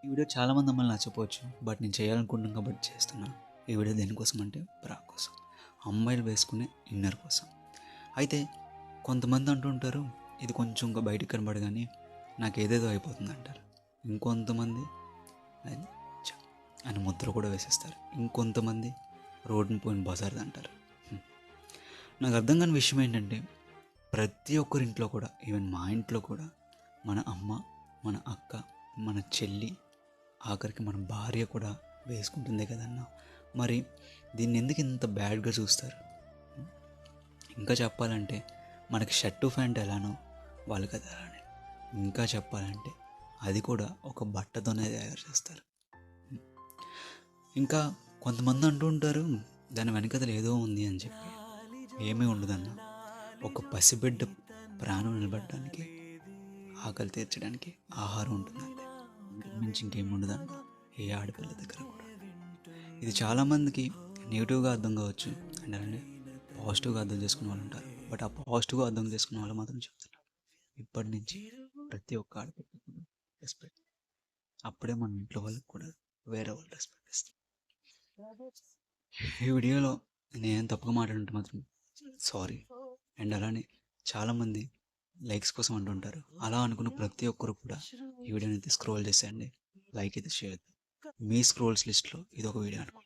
ఈ వీడియో చాలామంది అమ్మాయిలు నచ్చపోవచ్చు, బట్ నేను చేయాలనుకుంటున్నాను కాబట్టి చేస్తున్నాను. ఈ వీడియో దేనికోసం అంటే బ్రా కోసం, అమ్మాయిలు వేసుకునే ఇన్నర్ కోసం. అయితే కొంతమంది అంటుంటారు ఇది కొంచెం ఇంకా బయటికి కనబడగానే నాకు ఏదేదో అయిపోతుంది అంటారు. ఇంకొంతమంది అది ఛ అని ముద్ర కూడా వేసేస్తారు. ఇంకొంతమంది రోడ్డుని పోయిన బజార్ అంటారు. నాకు అర్థం కాని విషయం ఏంటంటే ప్రతి ఒక్కరింట్లో కూడా, ఈవెన్ మా ఇంట్లో కూడా, మన అమ్మ, మన అక్క, మన చెల్లి, ఆఖరికి మన భార్య కూడా వేసుకుంటుంది కదన్నా. మరి దీన్ని ఎందుకు ఇంత బ్యాడ్గా చూస్తారు? ఇంకా చెప్పాలంటే మనకి షర్టు ప్యాంట్ ఎలానో వాళ్ళకి అది అలానే. ఇంకా చెప్పాలంటే అది కూడా ఒక బట్టతోనే తయారు చేస్తారు. ఇంకా కొంతమంది అంటూ ఉంటారు దాని వెనకదలు ఏదో ఉంది అని చెప్పి. ఏమీ ఉండదన్న. ఒక పసిబిడ్డ ప్రాణం నిలబడడానికి, ఆకలి తీర్చడానికి ఆహారం ఉంటుందంటే మించి ఇంకేం ఉండదన్న ఏ ఆడపిల్ల దగ్గర కూడా. ఇది చాలామందికి నెగిటివ్గా అర్థం కావచ్చు అండ్ అలానే పాజిటివ్గా అర్థం చేసుకునే వాళ్ళు ఉంటారు. బట్ ఆ పాజిటివ్గా అర్థం చేసుకునే వాళ్ళు మాత్రం చెప్తున్నారు ఇప్పటి నుంచి ప్రతి ఒక్క ఆడపిల్లకి రెస్పెక్ట్. అప్పుడే మన ఇంట్లో వాళ్ళకి కూడా వేరే వాళ్ళు రెస్పెక్ట్ ఇస్తారు. ఈ వీడియోలో నేను తప్పుగా మాట్లాడుంటే మాత్రం సారీ. అండ్ అలానే చాలామంది లైక్స్ కోసం అంటుంటారు. అలా అనుకున్న ప్రతి ఒక్కరు కూడా ఈ వీడియోని అయితే స్క్రోల్ చేసేయండి, లైక్ అయితే చేయొద్దు. మీ స్క్రోల్స్ లిస్ట్లో ఇది ఒక వీడియో అనుకోండి.